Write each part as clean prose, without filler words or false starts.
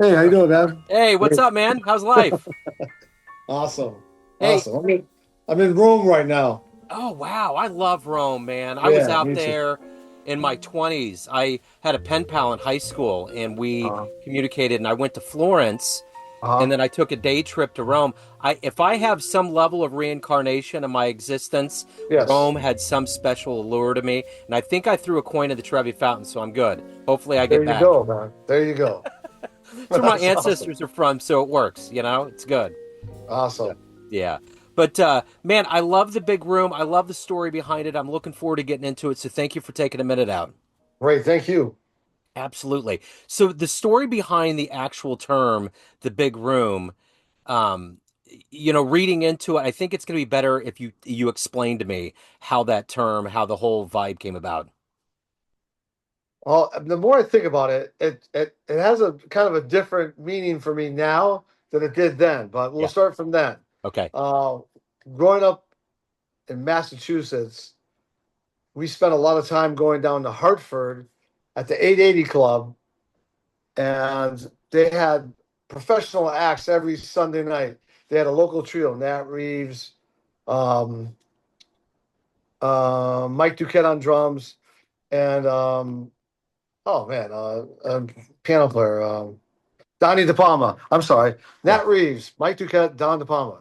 Hey, how you doing, man? Hey, what's Great. up, man? How's life? Awesome. Hey, Awesome. I'm in Rome right now. oh wow, I love Rome, man. I was Yeah, out me too. there in my 20s. I had a pen pal in high school and we Uh, communicated and I went to Florence and uh-huh. then I took a day trip to Rome. I if I have some level of reincarnation in my existence, Yes. Rome had some special allure to me, and I think I threw a coin in the Trevi Fountain, so I'm good. Hopefully I get There you back. go, man. There you go. It's where my That's awesome. ancestors are from, so it works, It's good. Yeah. Awesome. Yeah. But man, I love the big room. I love the story behind it. I'm looking forward to getting into it. So thank you for taking a minute out. Great. Thank you. Absolutely. So the story behind the actual term, the big room, um, reading into it, I think it's going to be better if you explain to me how that term, how the whole vibe came about. Well, the more I think about it, it has a kind of a different meaning for me now than it did then. But we'll Yeah. start from then. Okay. Uh, Growing up in Massachusetts, we spent a lot of time going down to Hartford at the 880 Club, and they had professional acts every Sunday night. They had a local trio: Nat Reeves, um, Mike Duquette on drums, and oh man, piano player Donnie De Palma. I'm sorry, Yeah. Nat Reeves, Mike Duquette, Don De Palma,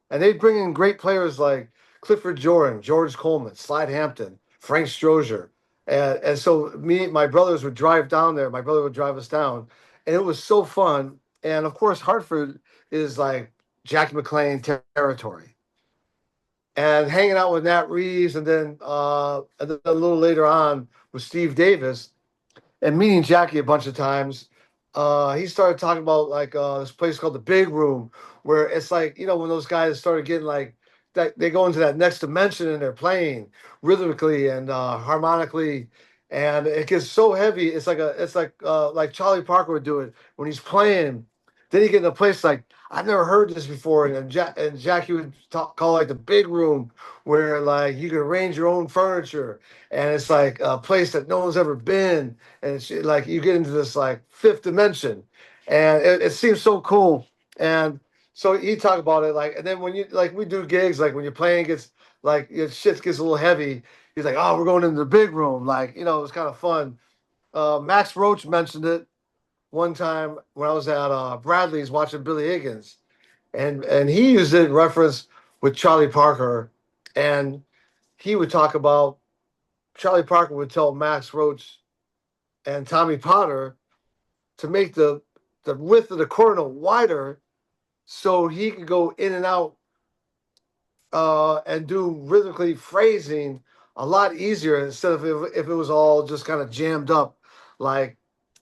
and they'd bring in great players like Clifford Jordan, George Coleman, Slide Hampton, Frank Strozier. And so my brothers would drive down there. My brother would drive us down, and it was so fun. And of course, Hartford is like Jackie McLean territory. And hanging out with Nat Reeves, and then a little later on with Steve Davis, and meeting Jackie a bunch of times, he started talking about like this place called the Big Room, where it's like when those guys started getting like that, they go into that next dimension and they're playing rhythmically and harmonically, and it gets so heavy. It's like Charlie Parker would do it when he's playing. Then you get in a place like I've never heard this before, and Jackie would call like the Big Room, where like you can arrange your own furniture, and it's like a place that no one's ever been, and it's like you get into this like fifth dimension, and it seems so cool. And so he talked about it like, and then when you like we do gigs like when you're playing gets like your shit gets a little heavy. He's like, oh, we're going into the big room, like it's kind of fun. Max Roach mentioned it one time when I was at Bradley's watching Billy Higgins, and he used it in reference with Charlie Parker, and he would talk about Charlie Parker would tell Max Roach and Tommy Potter to make the width of the corridor wider so he could go in and out and do rhythmically phrasing a lot easier instead of if it was all just kind of jammed up, like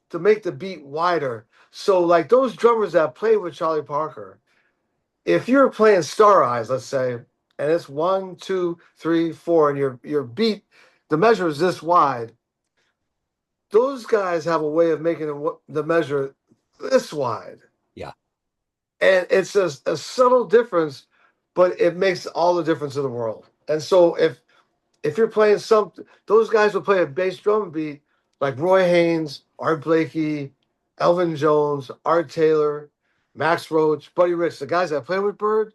to make the beat wider. So like those drummers that play with Charlie Parker, if you're playing Star Eyes, let's say, and it's 1, 2, 3, 4, and your beat, the measure is this wide. Those guys have a way of making the measure this wide. Yeah. And it's a subtle difference, but it makes all the difference in the world. And so if you're playing those guys will play a bass drum beat like Roy Haynes, Art Blakey, Elvin Jones, Art Taylor, Max Roach, Buddy Rich, the guys that play with Bird,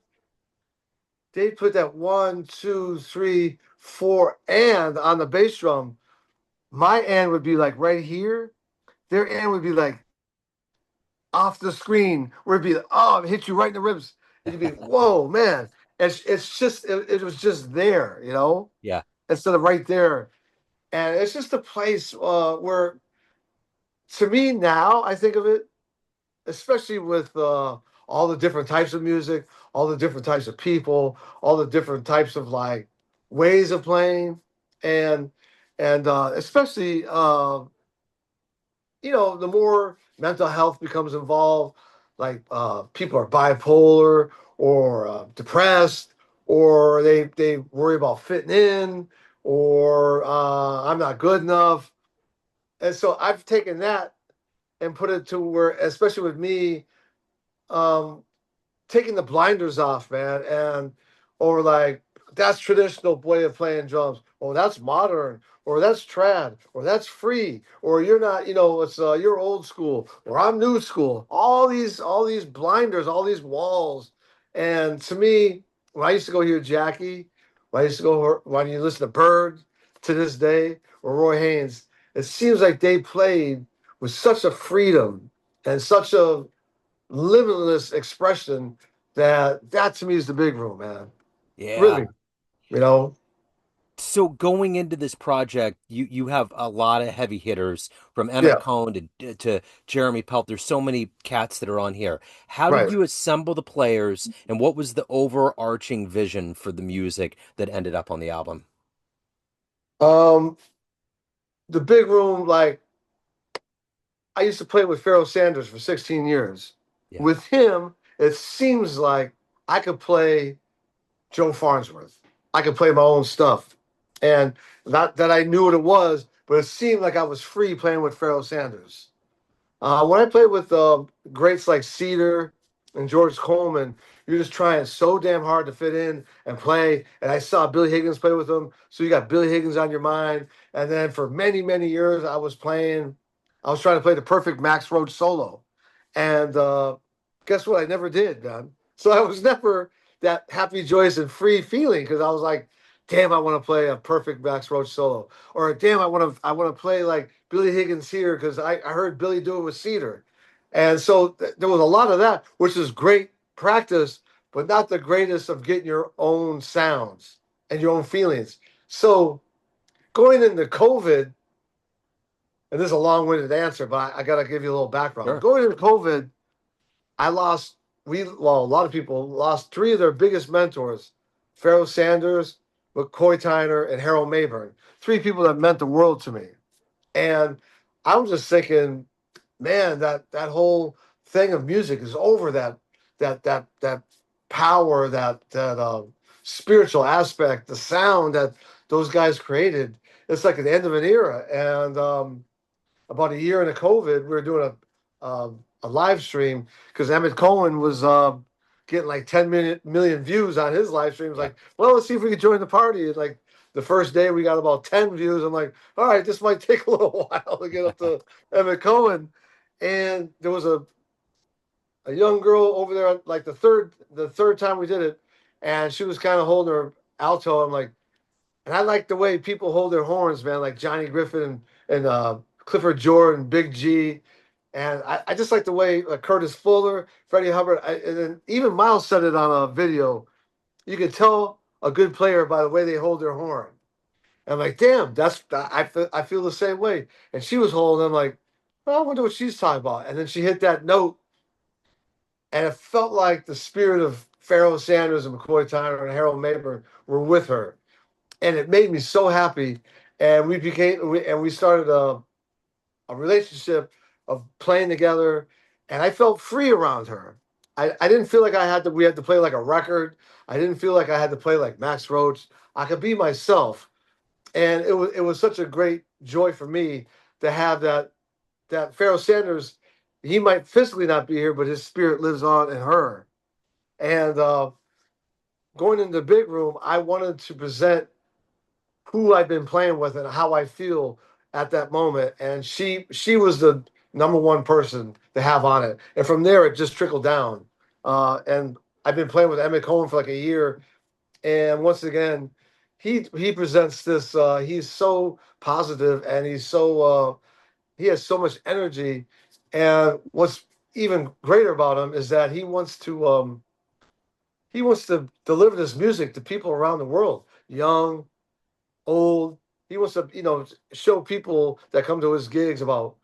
they put that 1, 2, 3, 4 and on the bass drum. My and would be like right here. Their and would be like off the screen where it'd be like, oh, it hit you right in the ribs. It'd be, whoa, man. It was just there, Yeah. instead of right there. And it's just a place where, to me now, I think of it, especially with all the different types of music, all the different types of people, all the different types of like ways of playing, and especially the more mental health becomes involved, like people are bipolar or depressed, or they worry about fitting in, or I'm not good enough. And so I've taken that and put it to where, especially with me, um, taking the blinders off, man, and or like that's traditional way of playing drums. Oh, that's modern, or that's trad, or that's free, or you're not, it's you're old school, or I'm new school. All these blinders, all these walls. And to me, when I used to go hear Jackie, when you listen to Bird to this day, or Roy Haynes, it seems like they played with such a freedom and such a limitless expression that to me is the big room, man. Yeah. Really, you know. So going into this project, you have a lot of heavy hitters from Emmet Yeah, Cohen to Jeremy Pelt. There's so many cats that are on here. How did right. you assemble the players, and what was the overarching vision for the music that ended up on the album? Um, the big room, like I used to play with Pharoah Sanders for 16 years. Yeah. With him, it seems like I could play Joe Farnsworth. I could play my own stuff. And not that I knew what it was, but it seemed like I was free playing with Pharoah Sanders. When I played with greats like Cedar and George Coleman, you're just trying so damn hard to fit in and play. And I saw Billy Higgins play with them, so you got Billy Higgins on your mind. And then for many, many years, I was trying to play the perfect Max Roach solo. And guess what? I never did, man. So I was never that happy, joyous, and free feeling because I was like, damn, I want to play a perfect Max Roach solo, or damn, I want to play like Billy Higgins here because I heard Billy do it with Cedar, and so there was a lot of that, which is great practice, but not the greatest of getting your own sounds and your own feelings. So going into COVID, and this is a long-winded answer, but I got to give you a little background. Sure. Going into COVID, I lost a lot of people lost three of their biggest mentors, Pharoah Sanders, McCoy Tyner, and Harold Mayburn. Three people that meant the world to me. And I was just thinking, man, that whole thing of music is over. That power, that spiritual aspect, the sound that those guys created. It's like the end of an era. And about a year into COVID, we were doing a live stream because Emmet Cohen was getting like 10 million views on his live stream. It was Yeah. like, well, let's see if we could join the party. And like the first day, we got about 10 views. I'm like, all right, this might take a little while to get up to Emmet Cohen. And there was a young girl over there, like the third time we did it, and she was kind of holding her alto. I'm like, and I like the way people hold their horns, man, like Johnny Griffin and Clifford Jordan, Big G. And I just like the way Curtis Fuller, Freddie Hubbard, and then even Miles said it on a video. You can tell a good player by the way they hold their horn. And I'm like, damn, I feel the same way. And she was holding, I'm like, well, I wonder what she's talking about. And then she hit that note, and it felt like the spirit of Pharoah Sanders and McCoy Tyner and Harold Mayburn were with her, and it made me so happy. And we started a relationship of playing together, and I felt free around her. I didn't feel like we had to play like a record. I didn't feel like I had to play like Max Roach. I could be myself, and it was such a great joy for me to have that Pharaoh Sanders. He might physically not be here, but his spirit lives on in her. And going into the big room, I wanted to present who I've been playing with and how I feel at that moment. And she was the number one person to have on it. And from there, it just trickled down. And I've been playing with Emmet Cohen for like a year. And once again, he presents this. He's so positive, and he has so much energy. And what's even greater about him is that he wants to deliver this music to people around the world, young, old. He wants to, show people that come to his gigs about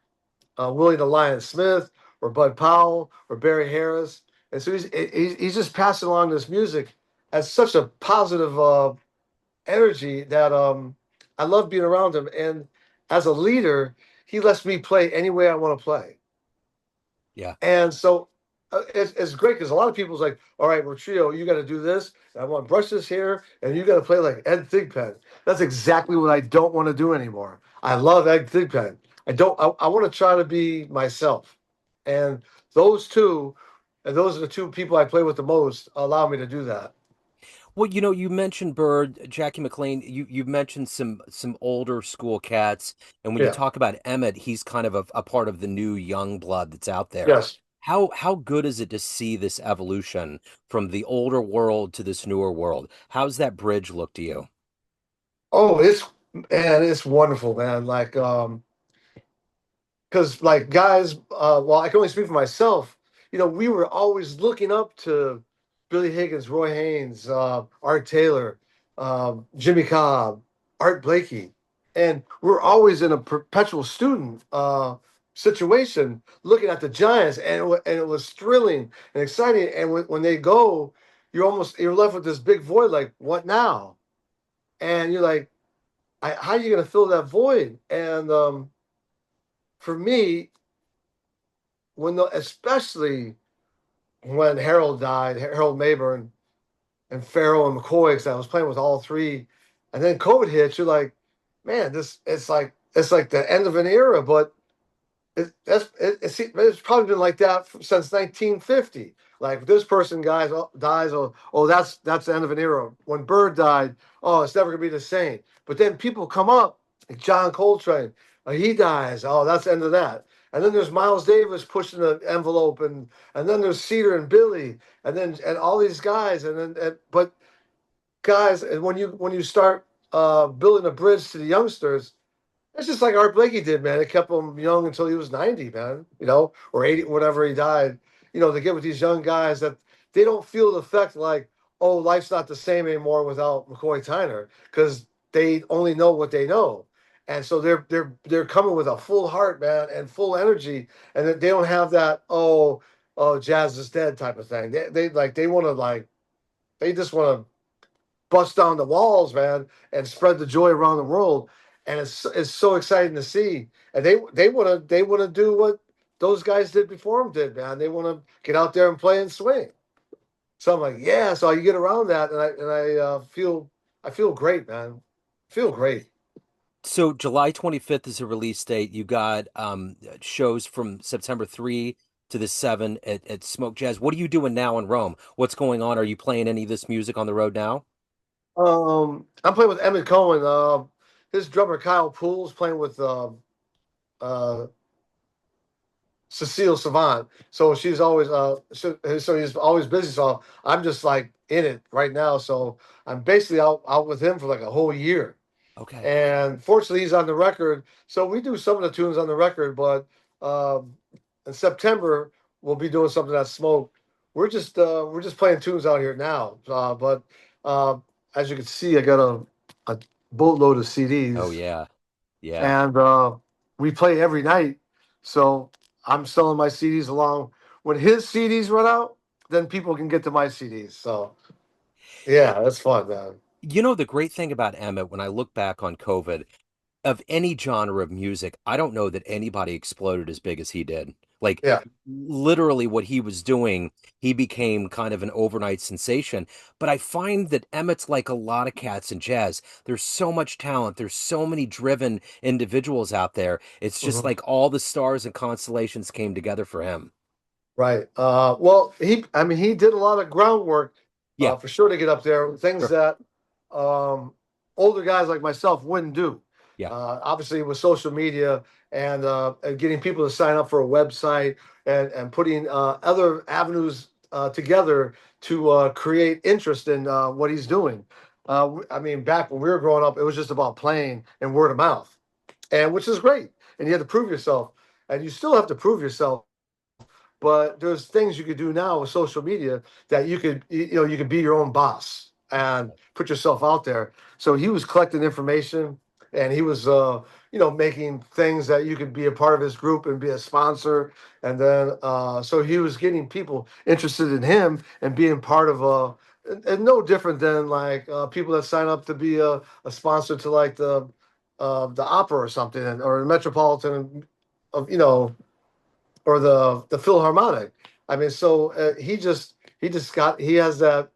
Willie the Lion Smith or Bud Powell or Barry Harris. And so he's just passing along this music as such a positive energy that I love being around him. And as a leader, he lets me play any way I want to play. Yeah. And so it's great because a lot of people's like, all right, well, Trio, you got to do this. And I want to brush this here, and you got to play like Ed Thigpen. That's exactly what I don't want to do anymore. I love Ed Thigpen. I don't. I want to try to be myself, and those two, and those are the two people I play with the most. Allow me to do that. Well, you mentioned Bird, Jackie McLean. You mentioned some older school cats, and when you Yeah. talk about Emmett, he's kind of a part of the new young blood that's out there. Yes. How good is it to see this evolution from the older world to this newer world? How's that bridge look to you? Oh, it's wonderful, man. Like, because like guys, well, I can only speak for myself. We were always looking up to Billy Higgins, Roy Haynes, Art Taylor, Jimmy Cobb, Art Blakey, and we're always in a perpetual student situation, looking at the Giants, and it was thrilling and exciting. And when they go, you're left with this big void, like what now? And you're like, how are you going to fill that void? And for me, especially when Harold died, Harold Mayburn and Farrell and McCoy, because I was playing with all three, and then COVID hits. You're like, man, this it's like the end of an era, but it's probably been like that since 1950. Like this person dies, oh that's the end of an era. When Bird died, oh it's never gonna be the same. But then people come up like John Coltrane, he dies, oh that's the end of that. And then there's Miles Davis pushing the envelope, and then there's Cedar and Billy, and all these guys, but guys, and when you start building a bridge to the youngsters, it's just like Art Blakey did, man. It kept him young until he was 90, man, or 80, whatever he died. To get with these young guys that they don't feel the effect like, oh, life's not the same anymore without McCoy Tyner, because they only know what they know. And so they're coming with a full heart, man, and full energy, and they don't have that jazz is dead type of thing. They want to they just want to bust down the walls, man, and spread the joy around the world. And it's so exciting to see. And they wanna do what those guys did before them did, man. They want to get out there and play and swing. So I'm like, yeah. So you get around that, and I feel great, man. Feel great. So July 25th is a release date. You got shows from September 3 to the 7 at Smoke Jazz. What are you doing now in Rome? What's going on? Are you playing any of this music on the road now? I'm playing with Emmet Cohen. His drummer Kyle Poole's playing with uh, Cecile Savant. So she's always so he's always busy. So I'm just like in it right now. So I'm basically out with him for like a whole year. Okay. And fortunately, he's on the record. So we do some of the tunes on the record, but um, in September we'll be doing something at Smoke. We're just playing tunes out here now. But uh, as you can see, I got a boatload of Oh CDs, yeah. Yeah. and we play every night. So I'm selling my CDs along. When his CDs run out, then people can get to my CDs. So yeah, that's fun, man. The great thing about Emmett, when I look back on COVID, of any genre of music, I don't know that anybody exploded as big as he did. Like Yeah. literally what he was doing, he became kind of an overnight sensation. But I find that Emmett's like a lot of cats in jazz. There's so much talent. There's so many driven individuals out there. It's just Mhm. like all the stars and constellations came together for him. Right. Well, he did a lot of groundwork, Yeah, for sure to get up there. Things sure. that um, older guys like myself wouldn't do. Yeah. Obviously, with social media and getting people to sign up for a website and putting other avenues together to create interest in what he's doing. Back when we were growing up, it was just about playing and word of mouth, and which is great. And you had to prove yourself, and you still have to prove yourself, but there's things you could do now with social media that you could be your own boss and put yourself out there. So he was collecting information, and he was making things that you could be a part of his group and be a sponsor. And then so he was getting people interested in him and being part of and no different than like people that sign up to be a sponsor to like the opera or something, or the Metropolitan of or the Philharmonic. So he has that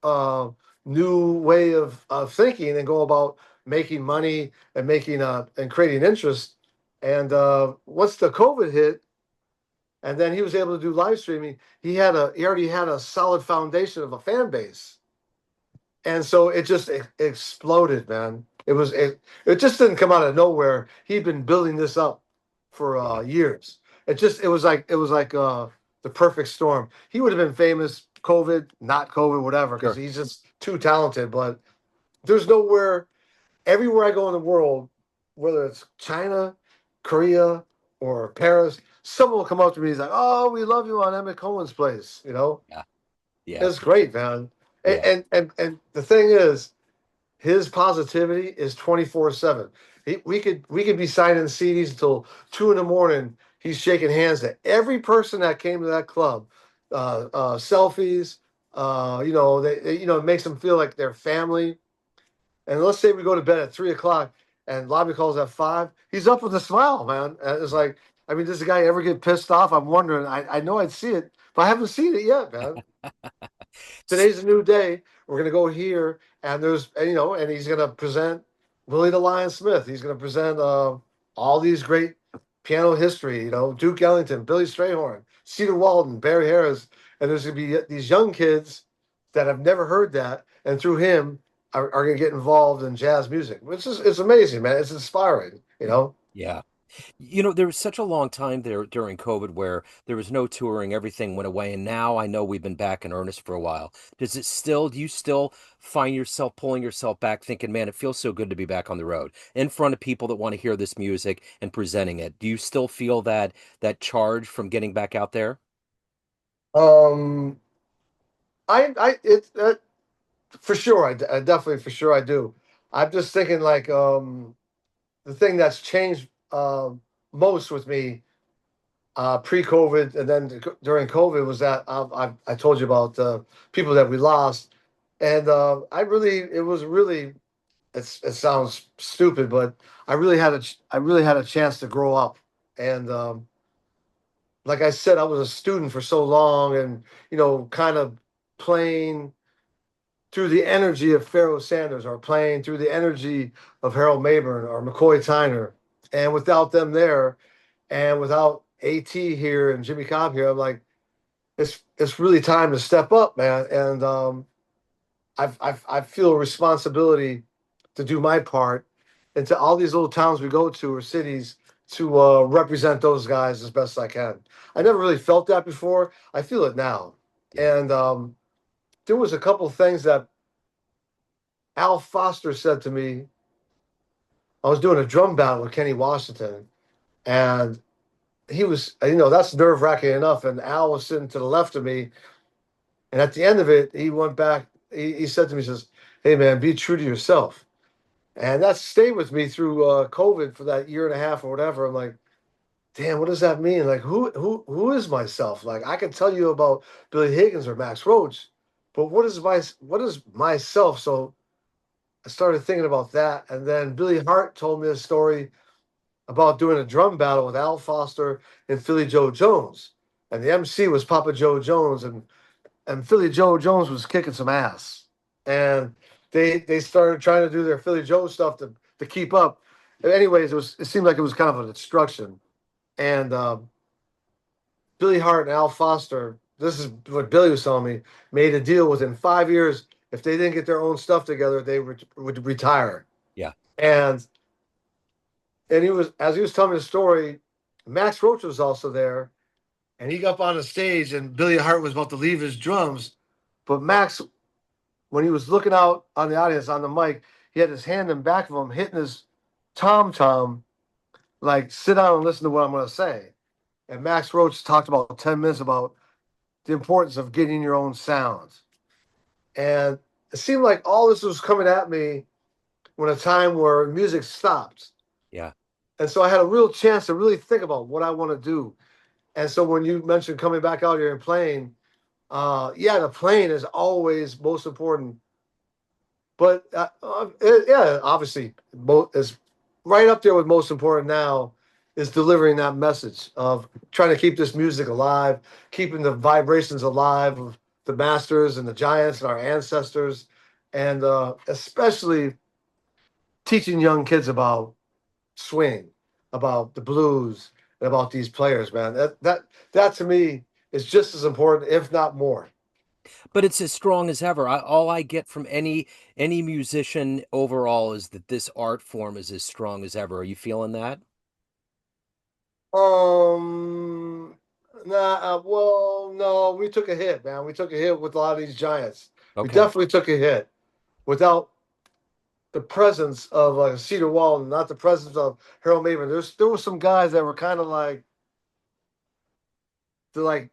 uh, new way of thinking and go about making money and making and creating interest. And once the COVID hit, and then he was able to do live streaming, he already had a solid foundation of a fan base, and so it just exploded, man. It just didn't come out of nowhere. He'd been building this up for Yeah, years. It was like the perfect storm. He would have been famous, COVID, not COVID, whatever, because sure. he's just too talented. But there's nowhere. Everywhere I go in the world, whether it's China, Korea, or Paris, someone will come up to me. He's like, "Oh, we love you on Emmet Cohen's place." Yeah, yeah, It's great, man. And yeah, and the thing is, his positivity is 24/7. We could be signing CDs until 2 in the morning. He's shaking hands to every person that came to that club. Selfies. It makes them feel like they're family. And let's say we go to bed at 3 o'clock and lobby calls at 5. He's up with a smile, man. And it's yeah. like, I mean, does the guy ever get pissed off? I'm wondering. I know I'd see it, but I haven't seen it yet, man. S- Today's a new day. We're gonna go here, and and he's gonna present Willie the Lion Smith. He's gonna present all these great piano history. Duke Ellington, Billy Strayhorn, Cedar Walden, Barry Harris, and there's gonna be these young kids that have never heard that, and through him are gonna get involved in jazz music, which is it's amazing, man. It's inspiring. Yeah. There was such a long time there during COVID where there was no touring, everything went away, and now I know we've been back in earnest for a while. Do you still find yourself pulling yourself back thinking, man, it feels so good to be back on the road in front of people that want to hear this music and presenting it? Do you still feel that charge from getting back out there? Um, I it for sure. I definitely for sure I do. I'm just thinking like the thing that's changed most with me pre-COVID and then during COVID was that I told you about people that we lost, and it was really it sounds stupid, but I really had a chance to grow up, and like I said, I was a student for so long, and kind of playing through the energy of Pharoah Sanders, or playing through the energy of Harold Mayburn or McCoy Tyner, and without them there. And without AT here and Jimmy Cobb here, I'm like, it's really time to step up, man. And I feel a responsibility to do my part, and to all these little towns we go to or cities to represent those guys as best I can. I never really felt that before. I feel it now. Yeah, And there was a couple things that Al Foster said to me. I was doing a drum battle with Kenny Washington, and he was, that's nerve wracking enough. And Al was sitting to the left of me. And at the end of it, he went back. He said to me, he says, "Hey, man, be true to yourself." And that stayed with me through COVID for that year and a half or whatever. I'm like, damn, what does that mean? Like, who is myself? Like, I can tell you about Billy Higgins or Max Roach, but what is myself? So I started thinking about that. And then Billy Hart told me a story about doing a drum battle with Al Foster and Philly Joe Jones. And the MC was Papa Joe Jones, and Philly Joe Jones was kicking some ass. And they started trying to do their Philly Joe stuff to keep up. Anyways, it seemed like it was kind of a destruction. And Billy Hart and Al Foster, this is what Billy was telling me, made a deal within 5 years. If they didn't get their own stuff together, they would retire. yeah, And as he was telling me the story, Max Roach was also there, and he got up on the stage, and Billy Hart was about to leave his drums, but Max, when he was looking out on the audience on the mic, he had his hand in back of him, hitting his tom tom, like, sit down and listen to what I'm going to say. And Max Roach talked about 10 minutes about the importance of getting your own sound. And it seemed like all this was coming at me when a time where music stopped. yeah, And so I had a real chance to really think about what I want to do. And so when you mentioned coming back out here and playing, yeah, the playing is always most important. But yeah, obviously, is right up there with most important now is delivering that message of trying to keep this music alive, keeping the vibrations alive of the masters and the giants and our ancestors, and especially teaching young kids about swing, about the blues, and about these players, man. That to me is just as important, if not more. But it's as strong as ever. All I get from any musician overall is that this art form is as strong as ever. Are you feeling that? Um, well, no, we took a hit, man. We took a hit with a lot of these giants. We Okay. definitely took a hit without the presence of like Cedar Walton, not the presence of Harold Maven. There were some guys that were kind of like the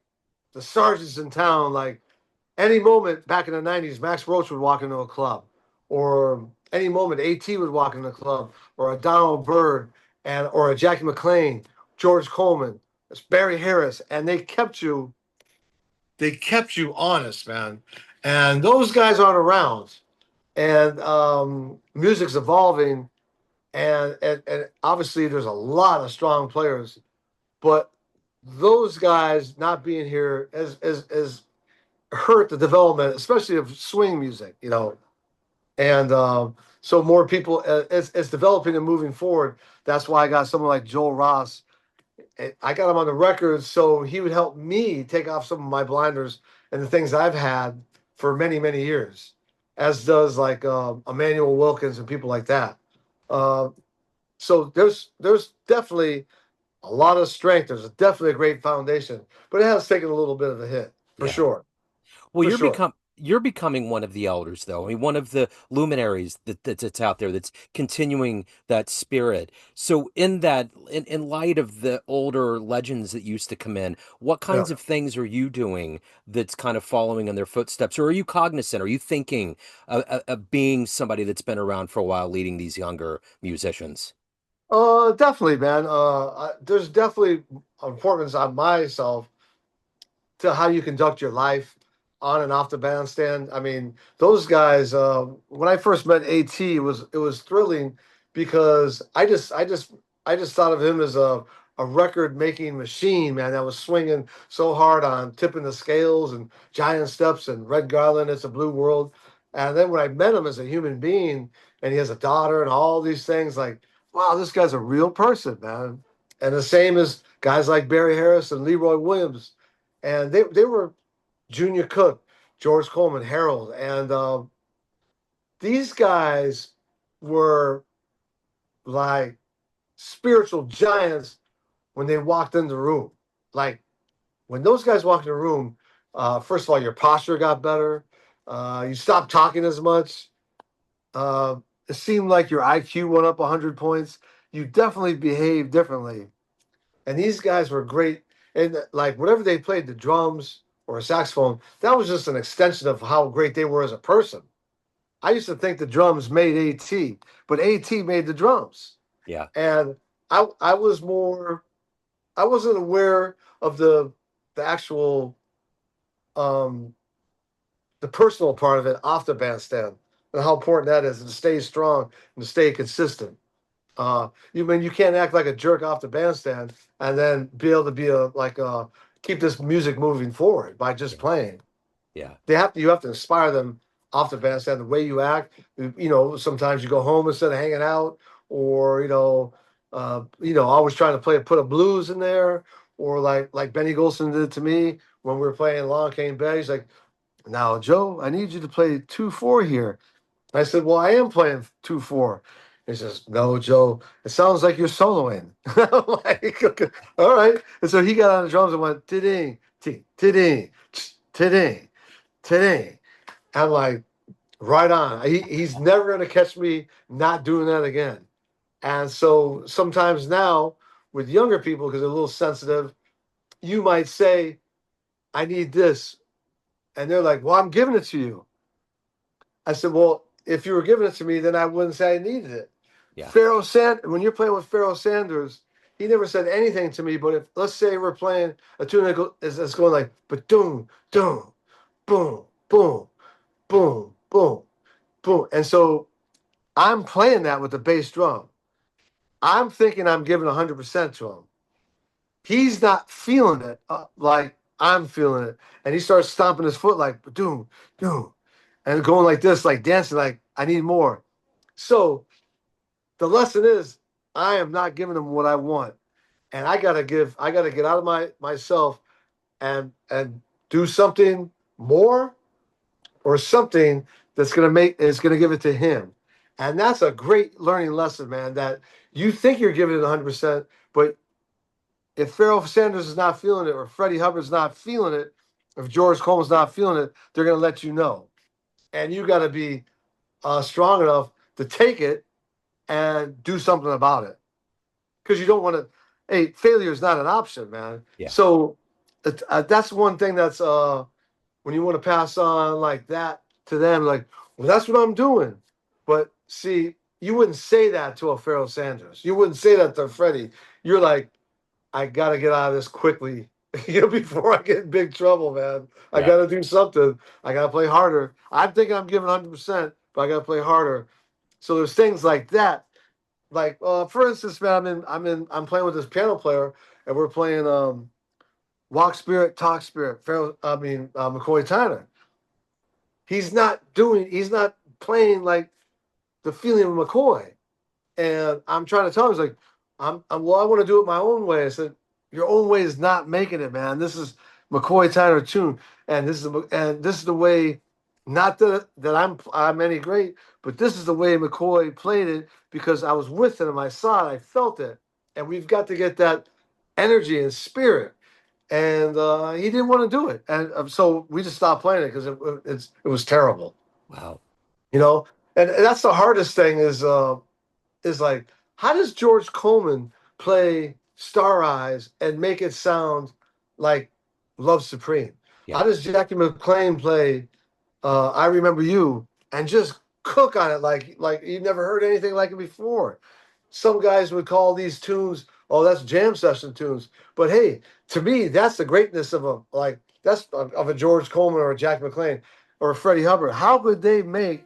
sergeants in town. Like any moment back in the '90s, Max Roach would walk into a club, or any moment AT would walk into a club, or a Donald Byrd, and or a Jackie McLean, George Coleman, it's Barry Harris, and they kept you honest, man. And those guys aren't around, and music's evolving, and obviously there's a lot of strong players, but those guys not being here as hurt the development, especially of swing music, and so more people, it's developing and moving forward. That's why I got someone like Joel Ross. I got him on the record so he would help me take off some of my blinders and the things I've had for many, many years, as does like Emmanuel Wilkins and people like that. Uh, so there's definitely a lot of strength. There's definitely a great foundation, but it has taken a little bit of a hit for Yeah. sure, Well, for sure. you're becoming one of the elders, though. I mean, one of the luminaries that's out there that's continuing that spirit. So, in light of the older legends that used to come in, what Yeah. kinds of things are you doing that's kind of following in their footsteps, or are you cognizant? Are you thinking of being somebody that's been around for a while, leading these younger musicians? Definitely, man. There's definitely importance on myself to how you conduct your life on and off the bandstand. I mean, those guys. When I first met At, it was thrilling because I just thought of him as a record making machine, man. That was swinging so hard on tipping the scales and giant steps and Red Garland. It's a Blue World. And then when I met him as a human being, and he has a daughter and all these things, like, wow, this guy's a real person, man. And the same as guys like Barry Harris and Leroy Williams, and they were Junior Cook, George Coleman, Harold, and these guys were like spiritual giants when they walked in the room. Like when those guys walked in the room, first of all, your posture got better. You stopped talking as much. Uh, it seemed like your IQ went up 100 points. You definitely behaved differently. And these guys were great. And like whatever they played, the drums or a saxophone, that was just an extension of how great they were as a person. I used to think the drums made AT, but AT made the drums. Yeah. And I was more I wasn't aware of the actual um the personal part of it off the bandstand and how important that is and to stay strong and to stay consistent. You can't act like a jerk off the bandstand and then be able to be keep this music moving forward by just Yeah. playing. Yeah. You have to inspire them off the bandstand the way you act. Sometimes you go home instead of hanging out, or always trying to put a blues in there, or like Benny Golson did to me when we were playing Long Came Bay. He's like, "Now, Joe, I need you to play 2/4 here." I said, "Well, I am playing 2/4." He says, "No, Joe, it sounds like you're soloing." I'm like, "Okay, all right." And so he got on the drums and went, "Tiding, tiding, tiding, tiding." I'm like, right on. He's never going to catch me not doing that again. And so sometimes now with younger people, because they're a little sensitive, you might say, "I need this." And they're like, "Well, I'm giving it to you." I said, "Well, if you were giving it to me, then I wouldn't say I needed it." Yeah. When you're playing with Pharaoh Sanders, he never said anything to me. But if let's say we're playing a tune that's going like but doom, doom, boom, boom, boom, boom, boom. And so I'm playing that with the bass drum. I'm thinking I'm giving 100% to him. He's not feeling it like I'm feeling it. And he starts stomping his foot like doom, doom, and going like this, like dancing, like I need more. So the lesson is I am not giving him what I want. And I gotta get out of myself and do something more. or something that's going to make is going to give it to him. And that's a great learning lesson, man, that you think you're giving it 100%, but if Pharoah Sanders is not feeling it, or Freddie Hubbard's not feeling it, if George Coleman's not feeling it, they're going to let you know. And you got to be strong enough to take it and do something about it. Because you don't want to, hey, failure is not an option, man. Yeah. So that's one thing that's, when you want to pass on like that to them, like, well, that's what I'm doing. But see, you wouldn't say that to a Pharoah Sanders. You wouldn't say that to Freddie. You're like, I got to get out of this quickly, before I get in big trouble, man. I got to do something. I got to play harder. I'm thinking I'm giving 100%, but I got to play harder. So there's things like that. Like, for instance, man, I'm playing with this piano player, and we're playing Walk Spirit, Talk Spirit. McCoy Tyner. He's not playing like the feeling of McCoy. And I'm trying to tell him, he's like, I want to do it my own way. I said, your own way is not making it, man. This is McCoy Tyner tune, and this is the way. Not that I'm any great, but this is the way McCoy played it because I was with him. I saw it. I felt it, and we've got to get that energy and spirit. And he didn't want to do it, and so we just stopped playing it because it was terrible. Wow. And that's the hardest thing is like, how does George Coleman play Star Eyes and make it sound like Love Supreme? Yeah. How does Jackie McLean play I Remember You and just cook on it like you never heard anything like it before? Some guys would call these tunes, oh, that's jam session tunes. But hey, to me, that's the greatness of a George Coleman or a Jack McLean or a Freddie Hubbard. How could they make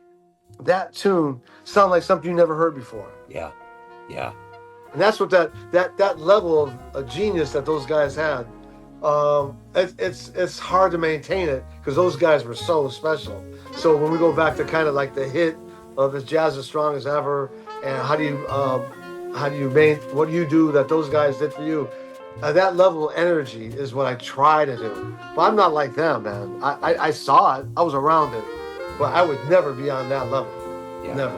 that tune sound like something you never heard before? Yeah. Yeah. And that's what that level of a genius that those guys had. It's hard to maintain it because those guys were so special. So when we go back to kind of like the hit of "Is Jazz as Strong as Ever" and what do you do that those guys did for you? That level of energy is what I try to do. But I'm not like them, man. I saw it, I was around it, but I would never be on that level. Yeah. Never.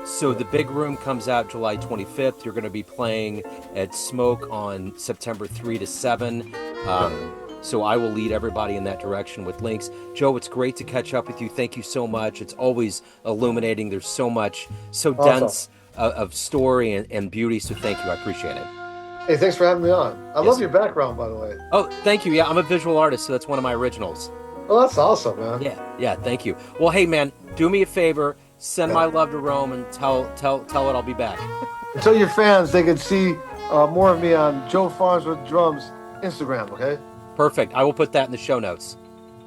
So the big room comes out July 25th. You're going to be playing at Smoke on September 3 to 7. So I will lead everybody in that direction with links. Joe, it's great to catch up with you. Thank you so much. It's always illuminating. There's so much, so dense of story and beauty. So thank you. I appreciate it. Hey, thanks for having me on. I love your background, by the way. Oh, thank you. Yeah, I'm a visual artist, so that's one of my originals. Oh, that's awesome, man. Yeah, thank you. Well, hey, man, do me a favor. Send my love to Rome and tell it I'll be back. And tell your fans they can see more of me on Joe Farnsworth Drums Instagram, okay? Perfect. I will put that in the show notes.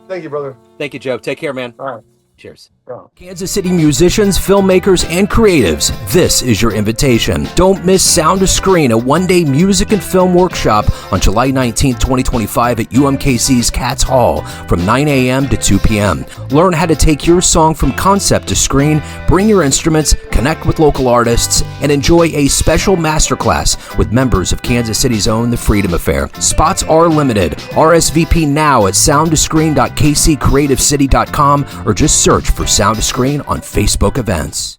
Thank you, brother. Thank you, Joe. Take care, man. All right. Cheers. Kansas City musicians, filmmakers, and creatives, this is your invitation. Don't miss Sound to Screen, a one-day music and film workshop on July 19th, 2025 at UMKC's Katz Hall from 9 a.m. to 2 p.m. Learn how to take your song from concept to screen, bring your instruments, connect with local artists, and enjoy a special masterclass with members of Kansas City's own The Freedom Affair. Spots are limited. RSVP now at soundtoscreen.kccreativecity.com or just search for Sound to Screen on Facebook events.